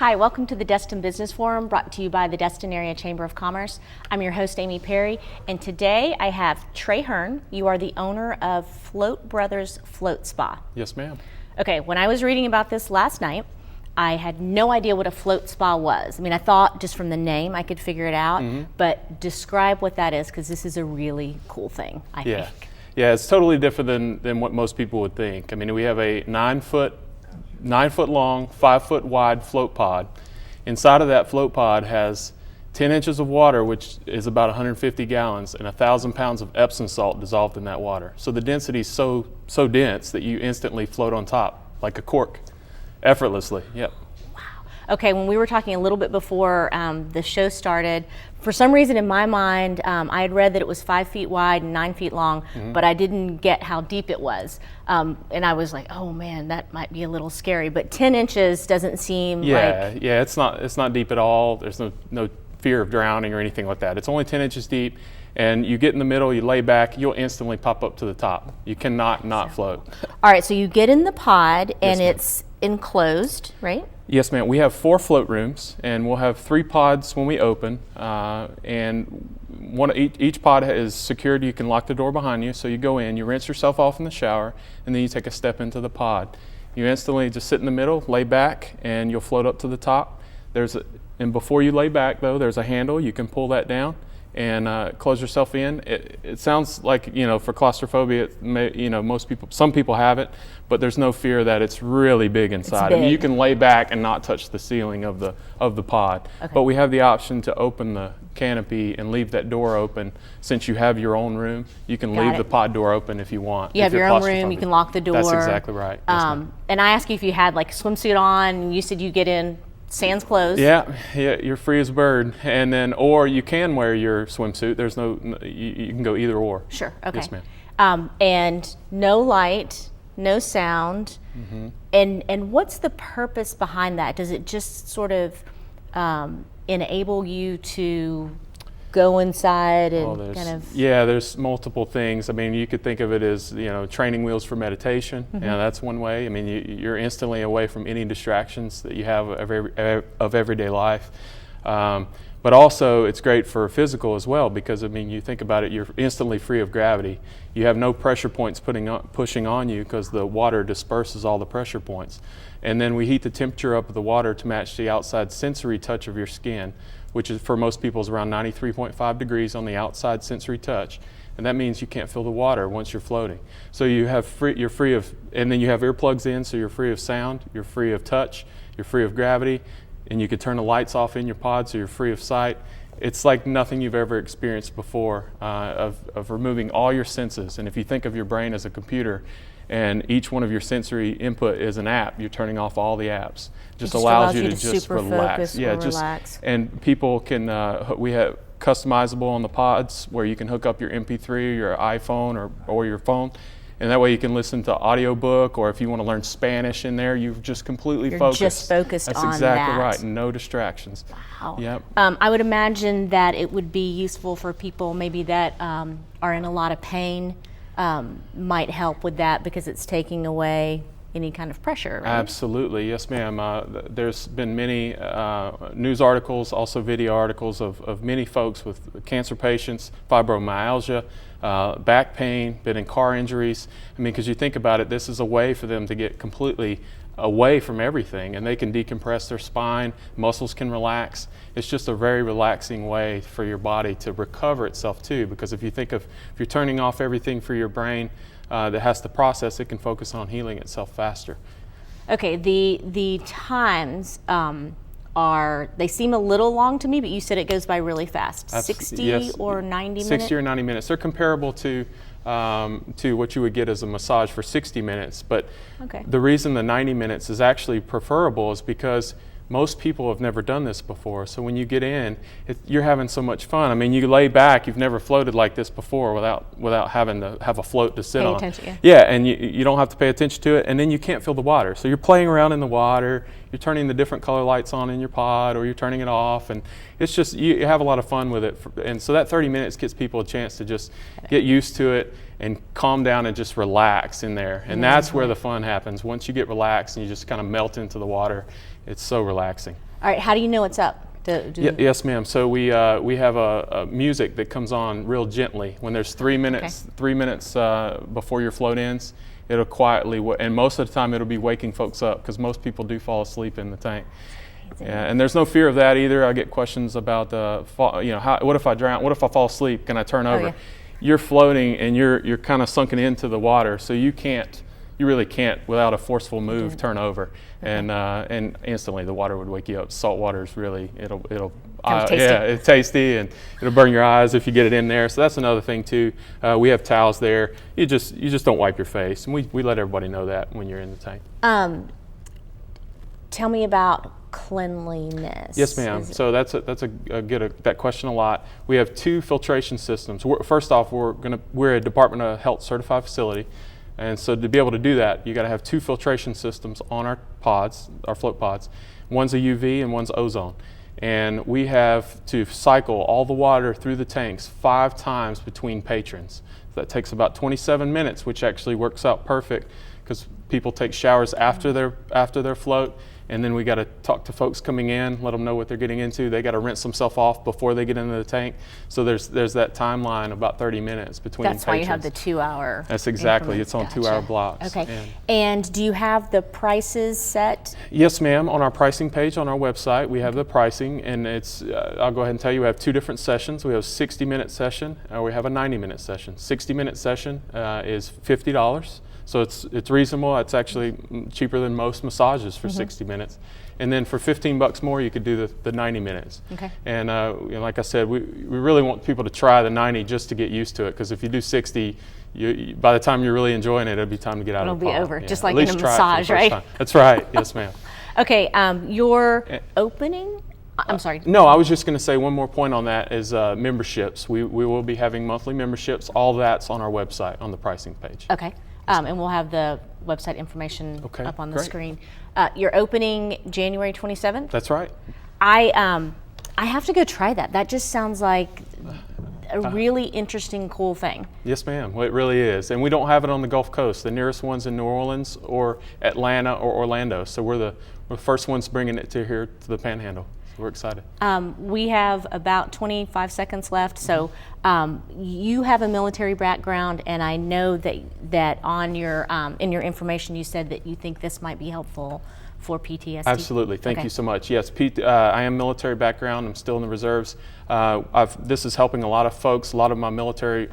Hi, welcome to the Destin Business Forum, brought to you by the Destin Area Chamber of Commerce. I'm your host, Amy Perry, and today I have Trey Hearn. You are the owner of Float Brothers Float Spa. Yes, ma'am. Okay, when I was reading about this last night, I had no idea what a float spa was. I mean, I thought just from the name I could figure it out, but describe what that is, because this is a really cool thing, I think. Yeah, it's totally different than what most people would think. I mean, we have a 9 foot long, 5 foot wide float pod. Inside of that float pod has 10 inches of water, which is about 150 gallons, and 1,000 pounds of Epsom salt dissolved in that water. So the density is so dense that you instantly float on top like a cork, effortlessly. Yep. Wow. Okay, when we were talking a little bit before the show started, for some reason in my mind, I had read that it was 5 feet wide and 9 feet long, but I didn't get how deep it was. And I was like, oh man, that might be a little scary. But 10 inches doesn't seem like... Yeah, it's not deep at all. There's no fear of drowning or anything like that. It's only 10 inches deep, and you get in the middle, you lay back, you'll instantly pop up to the top. You cannot not float. All right, so you get in the pod, and it's enclosed, right? Yes, ma'am. We have 4 float rooms, and we'll have 3 pods when we open. And each pod is secured. You can lock the door behind you. So you go in, you rinse yourself off in the shower, and then you take a step into the pod. You instantly just sit in the middle, lay back, and you'll float up to the top. And before you lay back, though, there's a handle. You can pull that down and close yourself in. It sounds like, for claustrophobia, some people have it, but there's no fear that it's really big inside. Big. I mean, you can lay back and not touch the ceiling of the pod. Okay. But we have the option to open the canopy and leave that door open. Since you have your own room, you can leave the pod door open if you want. You have your own room, you can lock the door. That's exactly right. Yes, and I asked you if you had like a swimsuit on, and you said you get in sans clothes. Yeah, you're free as a bird, and then or you can wear your swimsuit. There's you can go either or. Sure. Okay. Yes, ma'am. And no light, no sound, and what's the purpose behind that? Does it just sort of enable you to go inside and there's multiple things. I mean, you could think of it as training wheels for meditation. That's one way. I mean, you're instantly away from any distractions that you have of everyday life. But also it's great for physical as well, because I mean, you think about it, you're instantly free of gravity. You have no pressure points pushing on you, because the water disperses all the pressure points. And then we heat the temperature up of the water to match the outside sensory touch of your skin, which is for most people is around 93.5 degrees on the outside sensory touch. And that means you can't feel the water once you're floating. So you're free of, and then you have earplugs in, so you're free of sound, you're free of touch, you're free of gravity, and you can turn the lights off in your pod, so you're free of sight. It's like nothing you've ever experienced before, of removing all your senses. And if you think of your brain as a computer, and each one of your sensory input is an app, you're turning off all the apps. Just allows you to just relax. Relax. And people can, we have customizable on the pods where you can hook up your MP3 or your iPhone or your phone. And that way you can listen to audiobook, or if you want to learn Spanish in there, you're just completely focused. You're just focused on that. That's exactly right. No distractions. Wow. Yep. I would imagine that it would be useful for people maybe that are in a lot of pain. Might help with that, because it's taking away any kind of pressure, right? Absolutely, yes ma'am. There's been many news articles, also video articles of many folks with cancer patients, fibromyalgia, back pain, been in car injuries. I mean, because you think about it, this is a way for them to get completely away from everything, and they can decompress their spine, muscles can relax. It's just a very relaxing way for your body to recover itself too, because if you're turning off everything for your brain that has to process, it can focus on healing itself faster. Okay, the times they seem a little long to me, but you said it goes by really fast. 60 or 90 minutes? 60 or 90 minutes. They're comparable to what you would get as a massage for 60 minutes. But the reason the 90 minutes is actually preferable is because most people have never done this before. So when you get in, you're having so much fun. I mean, you lay back, you've never floated like this before without having to have a float to sit on. Pay attention, yeah, and you don't have to pay attention to it, and then you can't feel the water. So you're playing around in the water, you're turning the different color lights on in your pod, or you're turning it off, and it's just, you have a lot of fun with it. And so that 30 minutes gives people a chance to just get used to it and calm down and just relax in there. And that's where the fun happens. Once you get relaxed and you just kind of melt into the water, it's so relaxing. All right, how do you know it's up? Yes, ma'am. So we have a music that comes on real gently when there's 3 minutes. Okay. 3 minutes before your float ends, it'll quietly, and most of the time it'll be waking folks up because most people do fall asleep in the tank. Yeah, and there's no fear of that either. I get questions about what if I drown? What if I fall asleep? Can I turn over? Yeah. You're floating and you're kind of sunken into the water, so you really can't, without a forceful move, turn over. And instantly the water would wake you up. Salt water is really, it'll Kind of tasty. yeah, it's tasty, and it'll burn your eyes if you get it in there. So that's another thing too. We have towels there. You just don't wipe your face, and we let everybody know that when you're in the tank. Tell me about cleanliness. Yes, ma'am. So that's a good that question a lot. We have 2 filtration systems. First off, we're a Department of Health certified facility. And so to be able to do that, you got to have 2 filtration systems on our pods, our float pods. One's a UV and one's ozone. And we have to cycle all the water through the tanks 5 times between patrons. That takes about 27 minutes, which actually works out perfect because people take showers after their float. And then we got to talk to folks coming in, let them know what they're getting into. They got to rinse themselves off before they get into the tank. So there's that timeline, about 30 minutes between patrons. That's why you have the 2-hour. That's exactly. It's on 2-hour blocks. Okay. And do you have the prices set? Yes, ma'am. On our pricing page on our website, we have the pricing, and it's. I'll go ahead and tell you, we have 2 different sessions. We have a 60-minute session, or we have a 90-minute session. 60-minute session is $50. So it's reasonable. It's actually cheaper than most massages for 60 minutes. And then for $15 more, you could do the 90 minutes. Okay. And like I said, we really want people to try the 90 just to get used to it, because if you do 60, by the time you're really enjoying it, it'll be time to get out of the pod. It'll be over, Yeah. just At like in least a try it for the massage, first right? time. That's right. Yes, ma'am. Okay, your opening? I'm sorry. No, I was just going to say one more point on that is memberships. We will be having monthly memberships. All that's on our website on the pricing page. Okay. And we'll have the website information up on the great. screen. You're opening January 27th? That's right. I have to go try that. That just sounds like a really interesting, cool thing. Yes, ma'am. Well, it really is. And we don't have it on the Gulf Coast. The nearest one's in New Orleans or Atlanta or Orlando. So we're the first ones bringing it to here to the Panhandle. So we're excited. We have about 25 seconds left. So you have a military background, and I know that on your in your information you said that you think this might be helpful for PTSD. Absolutely. Thank you so much. Yes, I am military background. I'm still in the reserves. This is helping a lot of folks, a lot of military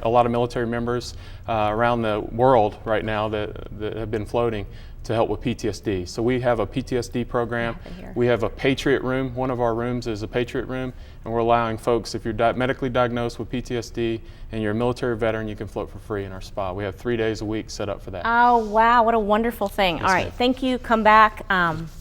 members around the world right now that have been floating to help with PTSD. So we have a PTSD program. We have a Patriot room. One of our rooms is a Patriot room, and we're allowing folks, if you're medically diagnosed with PTSD and you're a military veteran, you can float for free in our spa. We have 3 days a week set up for that. Oh, wow, what a wonderful thing. Yes, all right, ma'am. thank you. Come back.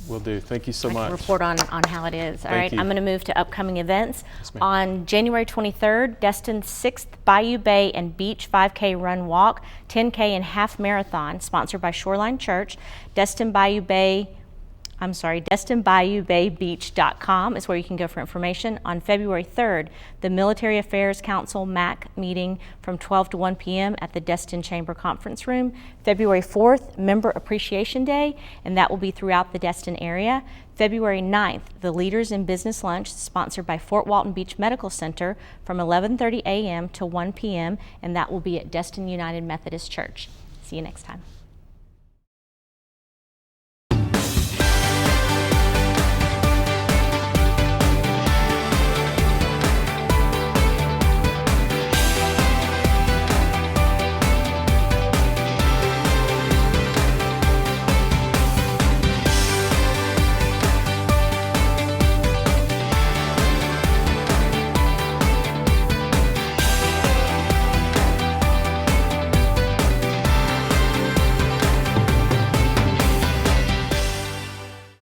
Will do. Thank you so much. Report on how it is. All right, you. I'm going to move to upcoming events. Yes, ma'am. On January 23rd, Destin's 6th Bayou Bay and Beach 5K Run Walk, 10K and Half Marathon, sponsored by Shoreline Church. DestinBayouBayBeach.com is where you can go for information. On February 3rd, the Military Affairs Council MAC meeting from 12 to 1 p.m. at the Destin Chamber Conference Room. February 4th, Member Appreciation Day, and that will be throughout the Destin area. February 9th, the Leaders in Business Lunch, sponsored by Fort Walton Beach Medical Center from 11:30 a.m. to 1 p.m., and that will be at Destin United Methodist Church. See you next time.